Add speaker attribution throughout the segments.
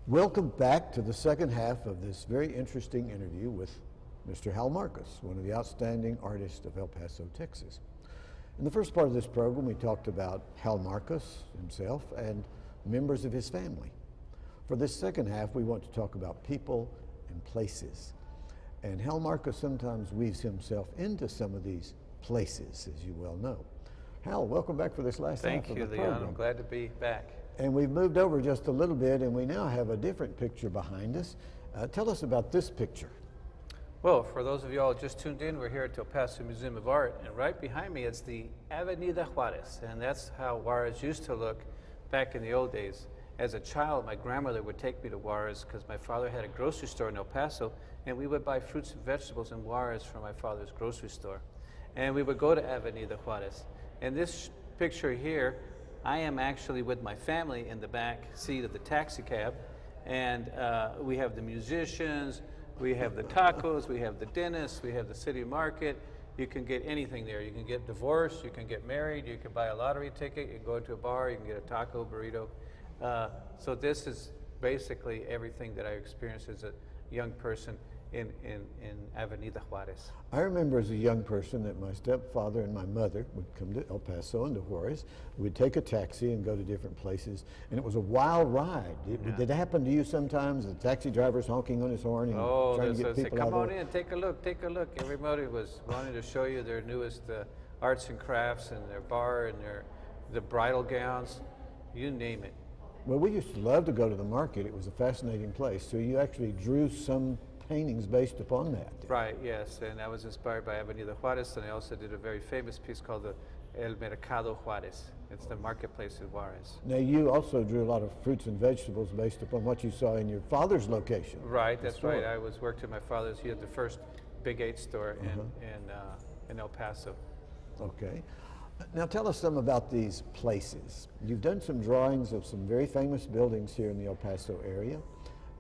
Speaker 1: Welcome back to the second half of this very interesting interview with Mr. Hal Marcus, one of the outstanding artists of El Paso, Texas. In the first part of this program, we talked about Hal Marcus himself and members of his family. For this second half, we want to talk about people and places. And Hal Marcus sometimes weaves himself into some of these places, as you well know. Hal, welcome back for this last half of the program.
Speaker 2: Thank you, Leon. I'm glad to be back.
Speaker 1: And we've moved over just a little bit, and we now have a different picture behind us. Tell us about this picture.
Speaker 2: Well, for those of you all just tuned in, we're here at the El Paso Museum of Art, and right behind me is the Avenida Juarez, and that's how Juarez used to look back in the old days. As a child, my grandmother would take me to Juarez because my father had a grocery store in El Paso, and we would buy fruits and vegetables in Juarez from my father's grocery store. And we would go to Avenida Juarez. And this picture here, I am actually with my family in the back seat of the taxi cab, and we have the musicians, we have the tacos, we have the dentist, we have the city market. You can get anything there. You can get divorced, you can get married, you can buy a lottery ticket, you can go to a bar, you can get a taco, burrito. So this is basically everything that I experienced as a young person in Avenida Juarez.
Speaker 1: I remember as a young person that my stepfather and my mother would come to El Paso and to Juarez. We'd take a taxi and go to different places, and it was a wild ride. Did it happen to you sometimes? The taxi driver's honking on his horn and trying to get people out
Speaker 2: come on in, take a look, take a look. Everybody was wanting to show you their newest arts and crafts and their bar and the bridal gowns, you name it.
Speaker 1: Well, we used to love to go to the market. It was a fascinating place. So you actually drew some paintings based upon that.
Speaker 2: Right, yes, and I was inspired by Avenida Juarez, and I also did a very famous piece called the El Mercado Juarez. It's the marketplace in Juarez.
Speaker 1: Now, you also drew a lot of fruits and vegetables based upon what you saw in your father's location.
Speaker 2: Right, that's right. I worked at my father's. He had the first Big 8 store in El Paso.
Speaker 1: Okay. Now tell us some about these places. You've done some drawings of some very famous buildings here in the El Paso area.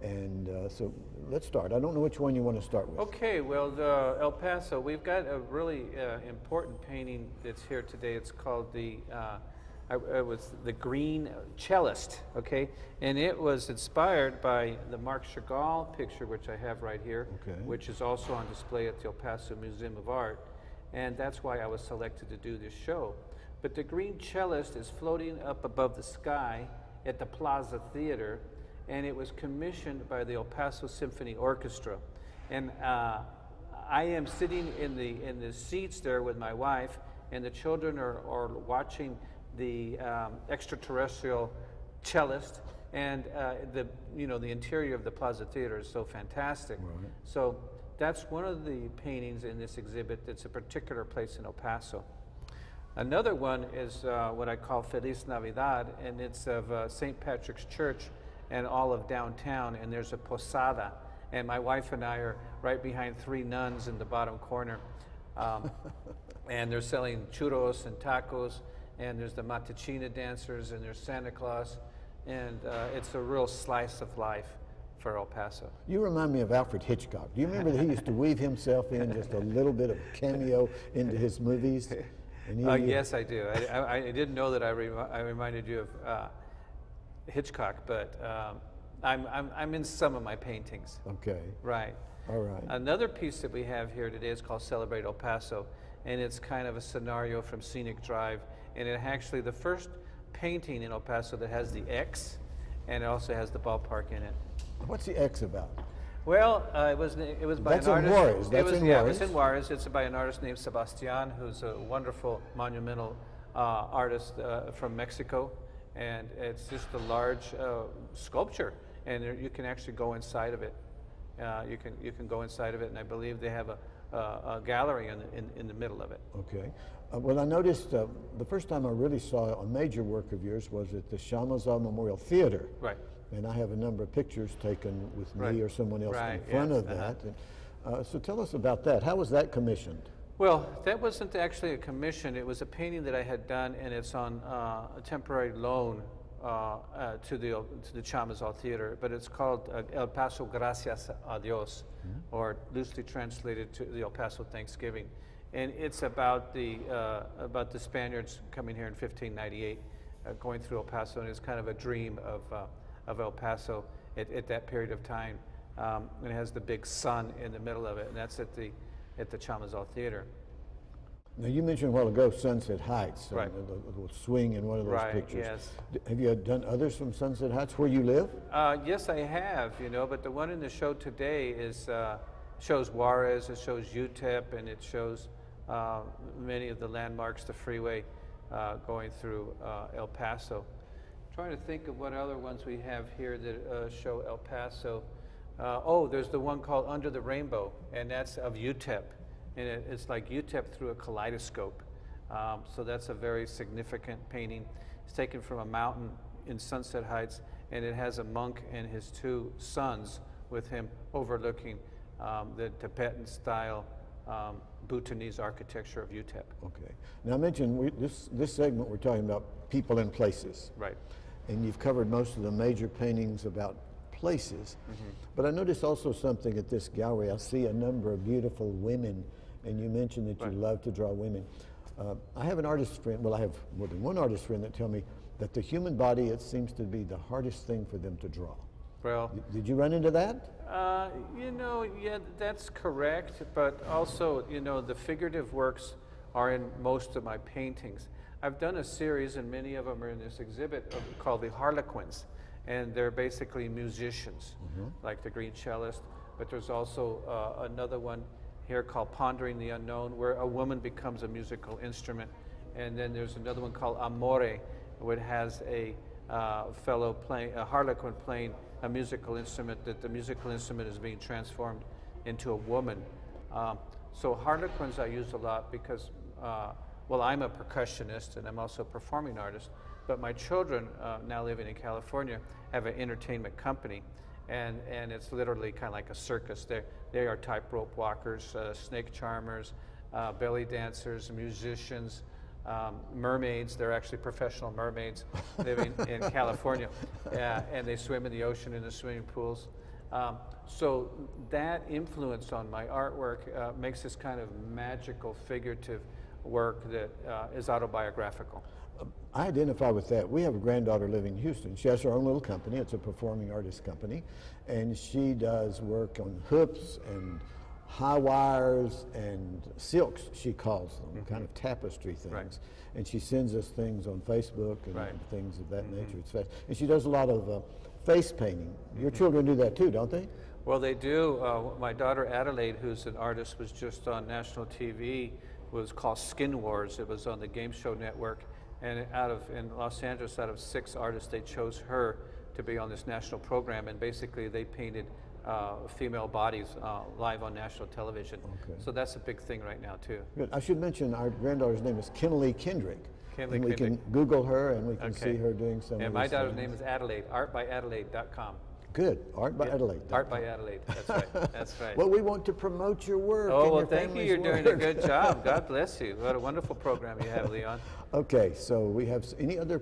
Speaker 1: And so let's start. I don't know which one you want to start with.
Speaker 2: Okay, well, El Paso, we've got a really important painting that's here today. It's called it was the Green Cellist, okay? And it was inspired by the Marc Chagall picture, which I have right here, which is also on display at the El Paso Museum of Art. And that's why I was selected to do this show. But the Green Cellist is floating up above the sky at the Plaza Theater, and it was commissioned by the El Paso Symphony Orchestra. And I am sitting in the seats there with my wife, and the children are watching the extraterrestrial cellist, and the interior of the Plaza Theater is so fantastic. Right. So that's one of the paintings in this exhibit that's a particular place in El Paso. Another one is what I call Feliz Navidad, and it's of St. Patrick's Church and all of downtown, and there's a posada, and my wife and I are right behind 3 nuns in the bottom corner, and they're selling churros and tacos, and there's the matachina dancers, and there's Santa Claus, and it's a real slice of life for El Paso.
Speaker 1: You remind me of Alfred Hitchcock. Do you remember that he used to weave himself in just a little bit of cameo into his movies? And
Speaker 2: yes, I do. I didn't know that I reminded you of Hitchcock, but I'm in some of my paintings.
Speaker 1: Okay.
Speaker 2: Right.
Speaker 1: All right.
Speaker 2: Another piece that we have here today is called Celebrate El Paso, and it's kind of a scenario from Scenic Drive, and it's actually the first painting in El Paso that has the X, and it also has the ballpark in it.
Speaker 1: What's the X about?
Speaker 2: Well, it was by an artist.
Speaker 1: Juarez. That's in Juarez.
Speaker 2: It's in Juarez. It's by an artist named Sebastian, who's a wonderful monumental artist from Mexico. And it's just a large sculpture, and you can actually go inside of it. You can go inside of it, and I believe they have a gallery in the middle of it.
Speaker 1: Okay. Well, I noticed the first time I really saw a major work of yours was at the Chamazal Memorial Theater.
Speaker 2: Right.
Speaker 1: And I have a number of pictures taken with me or someone else in front of that. And, so tell us about that. How was that commissioned?
Speaker 2: Well, that wasn't actually a commission. It was a painting that I had done, and it's on a temporary loan to the Chamazal Theater. But it's called El Paso Gracias a Dios, or loosely translated to the El Paso Thanksgiving. And it's about the Spaniards coming here in 1598, going through El Paso, and it's kind of a dream of El Paso. at that period of time. And it has the big sun in the middle of it, and that's at the Chamazal Theater.
Speaker 1: Now, you mentioned a while ago Sunset Heights,
Speaker 2: Right.
Speaker 1: the little swing in one of those
Speaker 2: Right,
Speaker 1: pictures.
Speaker 2: yes.
Speaker 1: Have you done others from Sunset Heights where you live?
Speaker 2: Yes, I have, but the one in the show today shows Juarez, it shows UTEP, and it shows many of the landmarks, the freeway going through El Paso. Trying to think of what other ones we have here that show El Paso. There's the one called Under the Rainbow, and that's of UTEP. And it's like UTEP through a kaleidoscope. So that's a very significant painting. It's taken from a mountain in Sunset Heights, and it has a monk and his two sons with him overlooking the Tibetan-style Bhutanese architecture of UTEP.
Speaker 1: Okay. Now, I mentioned this segment we're talking about people and places.
Speaker 2: Right.
Speaker 1: And you've covered most of the major paintings about places.
Speaker 2: Mm-hmm.
Speaker 1: But I noticed also something at this gallery. I see a number of beautiful women, and you mentioned that you
Speaker 2: Right.
Speaker 1: love to draw women. I have an artist friend, well, I have more than one artist friend that tell me that the human body, it seems to be the hardest thing for them to draw.
Speaker 2: Well,
Speaker 1: Did you run into that?
Speaker 2: yeah, that's correct, but also, the figurative works are in most of my paintings. I've done a series, and many of them are in this exhibit called the Harlequins, and they're basically musicians, like the Green Cellist, but there's also another one here called Pondering the Unknown, where a woman becomes a musical instrument, and then there's another one called Amore, which has a fellow playing, a harlequin playing a musical instrument, that the musical instrument is being transformed into a woman. So harlequins I use a lot because, I'm a percussionist and I'm also a performing artist, but my children, now living in California, have an entertainment company, and it's literally kind of like a circus. They are tightrope walkers, snake charmers, belly dancers, musicians, mermaids. They're actually professional mermaids living in California, and they swim in the ocean in the swimming pools. So that influence on my artwork makes this kind of magical, figurative work that is autobiographical.
Speaker 1: I identify with that. We have a granddaughter living in Houston. She has her own little company. It's a performing artist company. And she does work on hoops and high wires and silks, she calls them, kind of tapestry things.
Speaker 2: Right.
Speaker 1: And she sends us things on Facebook and
Speaker 2: Right.
Speaker 1: things of that nature. It's fast. And she does a lot of face painting. Your children do that too, don't they?
Speaker 2: Well, they do. My daughter Adelaide, who's an artist, was just on national TV. Was called Skin Wars. It was on the Game Show Network. And in Los Angeles, out of 6 artists, they chose her to be on this national program. And basically, they painted female bodies live on national television.
Speaker 1: Okay.
Speaker 2: So that's a big thing right now, too.
Speaker 1: Good. I should mention our granddaughter's name is Kinley Kendrick.
Speaker 2: Kinley
Speaker 1: and we
Speaker 2: Kendrick.
Speaker 1: can Google her and we can
Speaker 2: Okay.
Speaker 1: see her doing some
Speaker 2: And
Speaker 1: of
Speaker 2: my
Speaker 1: these
Speaker 2: daughter's
Speaker 1: things.
Speaker 2: name is Adelaide, artbyadelaide.com.
Speaker 1: Good. Art by Adelaide.
Speaker 2: Art by Adelaide, that's right, that's right.
Speaker 1: Well, we want to promote your work.
Speaker 2: Oh,
Speaker 1: and
Speaker 2: well,
Speaker 1: your
Speaker 2: thank you.
Speaker 1: family's
Speaker 2: You're doing a
Speaker 1: work.
Speaker 2: good job. God bless you. What a wonderful program you have, Leon.
Speaker 1: Okay, so we have any other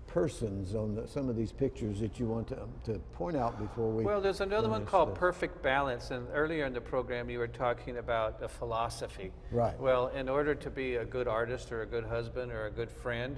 Speaker 1: persons on some of these pictures that you want to point out before we...
Speaker 2: Well, there's another one
Speaker 1: finish
Speaker 2: called
Speaker 1: this?
Speaker 2: Perfect Balance, and earlier in the program you were talking about a philosophy.
Speaker 1: Right.
Speaker 2: Well, in order to be a good artist or a good husband or a good friend,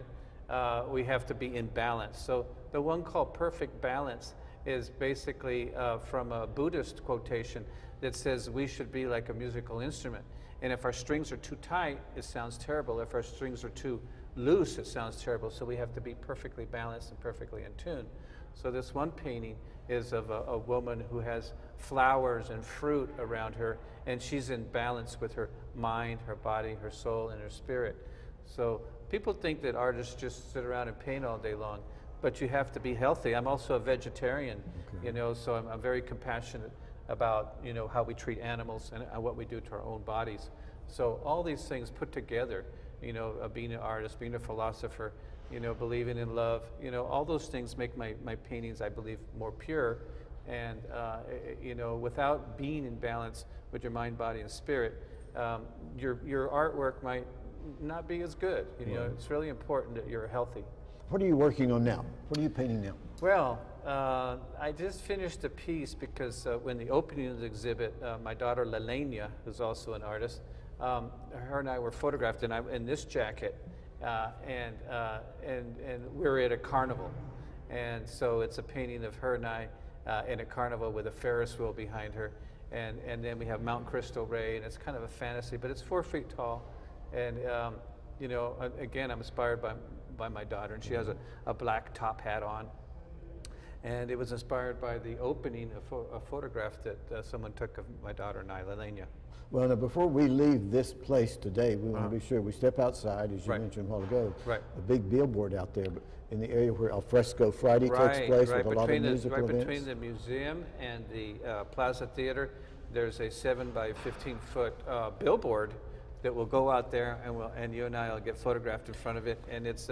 Speaker 2: we have to be in balance. So the one called Perfect Balance is basically from a Buddhist quotation that says we should be like a musical instrument. And if our strings are too tight, it sounds terrible. If our strings are too loose, it sounds terrible. So we have to be perfectly balanced and perfectly in tune. So this one painting is of a woman who has flowers and fruit around her, and she's in balance with her mind, her body, her soul, and her spirit. So people think that artists just sit around and paint all day long, but you have to be healthy. I'm also a vegetarian, so I'm very compassionate about, how we treat animals and what we do to our own bodies. So all these things put together, being an artist, being a philosopher, believing in love, all those things make my paintings, I believe, more pure. And, without being in balance with your mind, body, and spirit, your artwork might not be as good. It's really important that you're healthy.
Speaker 1: What are you working on now? What are you painting now?
Speaker 2: Well, I just finished a piece because when the opening of the exhibit, my daughter Lelania, who's also an artist, her and I were photographed in this jacket, and we're at a carnival, and so it's a painting of her and I in a carnival with a Ferris wheel behind her. And then we have Mount Crystal Ray, and it's kind of a fantasy, but it's 4 feet tall. And you know, again, I'm inspired by my daughter, and she has a black top hat on. And it was inspired by the opening of a photograph that someone took of my daughter, Nyla Lenya.
Speaker 1: Well, now, before we leave this place today, we want to be sure we step outside, as you
Speaker 2: Right.
Speaker 1: mentioned a while ago.
Speaker 2: Right.
Speaker 1: A big billboard out there in the area where Al Fresco Friday takes place with a lot of musical events.
Speaker 2: Between the museum and the Plaza Theater, there's a 7 by 15 foot billboard that will go out there, and you and I will get photographed in front of it. And it's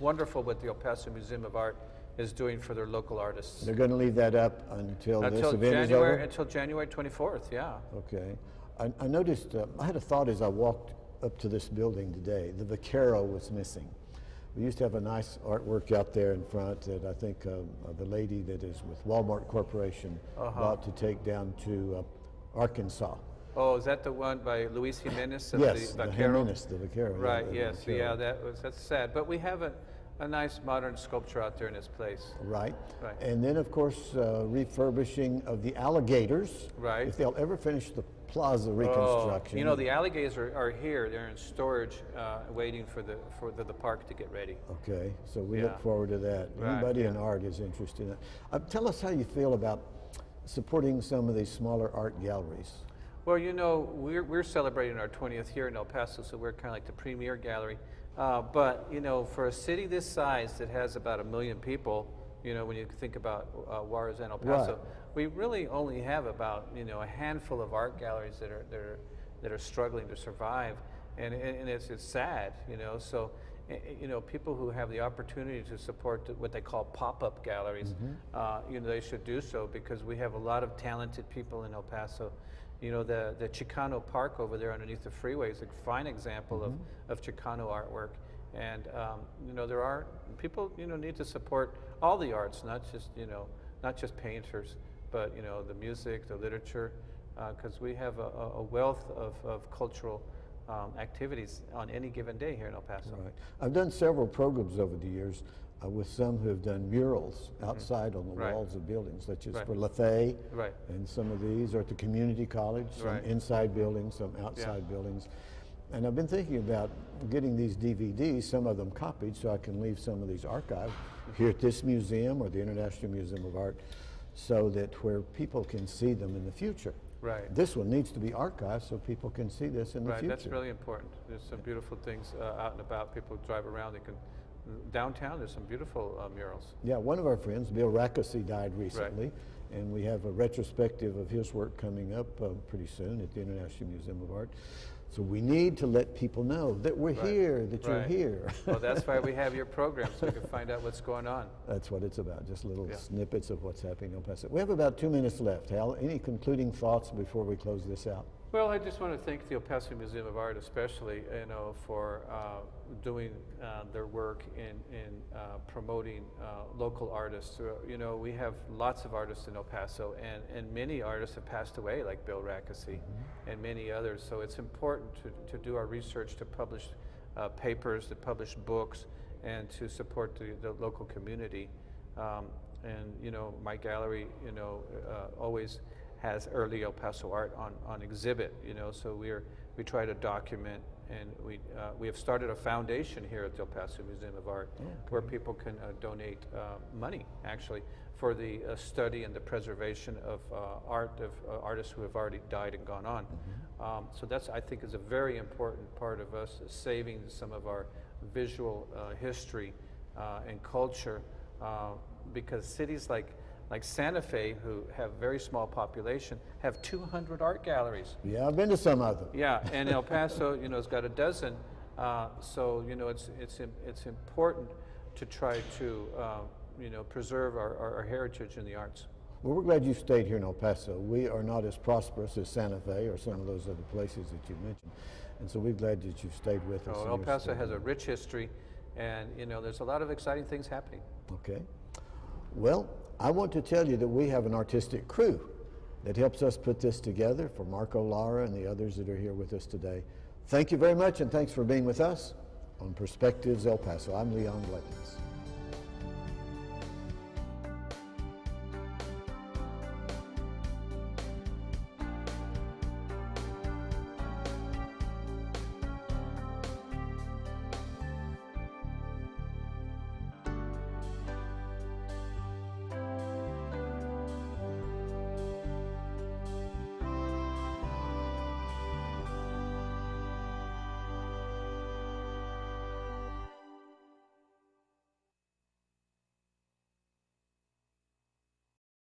Speaker 2: wonderful what the El Paso Museum of Art is doing for their local artists.
Speaker 1: They're going to leave that up until this event is over?
Speaker 2: Until January 24th, yeah.
Speaker 1: Okay. I noticed, I had a thought as I walked up to this building today. The Vaquero was missing. We used to have a nice artwork out there in front that I think the lady that is with Walmart Corporation about to take down to Arkansas.
Speaker 2: Oh, is that the one by Luis Jimenez of
Speaker 1: Yes,
Speaker 2: the Vaquero?
Speaker 1: the Vaquero.
Speaker 2: Right,
Speaker 1: the
Speaker 2: yes,
Speaker 1: Vaquero.
Speaker 2: yeah, that's sad. But we have a nice modern sculpture out there in this place.
Speaker 1: Right.
Speaker 2: Right.
Speaker 1: And then, of course, refurbishing of the alligators.
Speaker 2: Right.
Speaker 1: If they'll ever finish the plaza reconstruction.
Speaker 2: You know, the alligators are here. They're in storage, waiting for the park to get ready.
Speaker 1: Okay, so we
Speaker 2: Yeah.
Speaker 1: look forward to that.
Speaker 2: Right,
Speaker 1: Anybody
Speaker 2: yeah.
Speaker 1: in art is interested in that. Tell us how you feel about supporting some of these smaller art galleries.
Speaker 2: Well, you know, we're celebrating our 20th year in El Paso, so we're kind of like the premier gallery. But, you know, for a city this size that has about 1 million people, you know, when you think about Juarez and El Paso,
Speaker 1: Right.
Speaker 2: we really only have about, you know, a handful of art galleries that are struggling to survive. And it's sad, you know. So, you know, people who have the opportunity to support what they call pop-up galleries, you know, they should do so, because we have a lot of talented people in El Paso. You know, the Chicano Park over there underneath the freeway is a fine example of Chicano artwork. And, you know, there are people, you know, need to support all the arts, not just painters, but, you know, the music, the literature, because we have a wealth of cultural activities on any given day here in El Paso.
Speaker 1: Right. I've done several programs over the years with some who have done murals outside on the
Speaker 2: Right.
Speaker 1: walls of buildings, such as
Speaker 2: Right.
Speaker 1: for Lafay,
Speaker 2: Right.
Speaker 1: and some of these are at the community college, some
Speaker 2: Right.
Speaker 1: inside buildings, some outside buildings. And I've been thinking about getting these DVDs, some of them copied, so I can leave some of these archived here at this museum or the International Museum of Art, so that where people can see them in the future.
Speaker 2: Right.
Speaker 1: This one needs to be archived so people can see this in the
Speaker 2: Right,
Speaker 1: future.
Speaker 2: that's really important. There's some beautiful things out and about. People drive around. They can downtown. There's some beautiful murals.
Speaker 1: Yeah, one of our friends, Bill Rackosee, died recently, and we have a retrospective of his work coming up pretty soon at the International Museum of Art. So we need to let people know that we're here, that you're
Speaker 2: Right.
Speaker 1: here.
Speaker 2: Well, that's why we have your program, so we can find out what's going on.
Speaker 1: That's what it's about, just little
Speaker 2: Yeah.
Speaker 1: snippets of what's happening in El Paso. We have about 2 minutes left. Hal, any concluding thoughts before we close this out?
Speaker 2: Well, I just want to thank the El Paso Museum of Art, especially, you know, for doing their work in promoting local artists. You know, we have lots of artists in El Paso, and many artists have passed away, like Bill Rackosee and many others. So it's important to do our research, to publish papers, to publish books, and to support the local community. And you know, my gallery, you know, always has early El Paso art on exhibit, you know, so we try to document, and we have started a foundation here at the El Paso Museum of Art where people can donate money, actually, for the study and the preservation of art of artists who have already died and gone on. So that's, I think, is a very important part of us saving some of our visual history and culture, because cities like Santa Fe, who have very small population, have 200 art galleries.
Speaker 1: Yeah, I've been to some of them.
Speaker 2: Yeah, and El Paso, you know, has got a dozen. So, you know, it's important to try to, you know, preserve our heritage in the arts.
Speaker 1: Well, we're glad you stayed here in El Paso. We are not as prosperous as Santa Fe or some of those other places that you mentioned. And so we're glad that you've stayed with us.
Speaker 2: So
Speaker 1: and
Speaker 2: El
Speaker 1: you're
Speaker 2: Paso
Speaker 1: still
Speaker 2: has a
Speaker 1: here.
Speaker 2: rich history, and, you know, there's a lot of exciting things happening.
Speaker 1: Okay. Well, I want to tell you that we have an artistic crew that helps us put this together, for Marco Lara and the others that are here with us today. Thank you very much, and thanks for being with us on Perspectives El Paso. I'm Leon Blakens.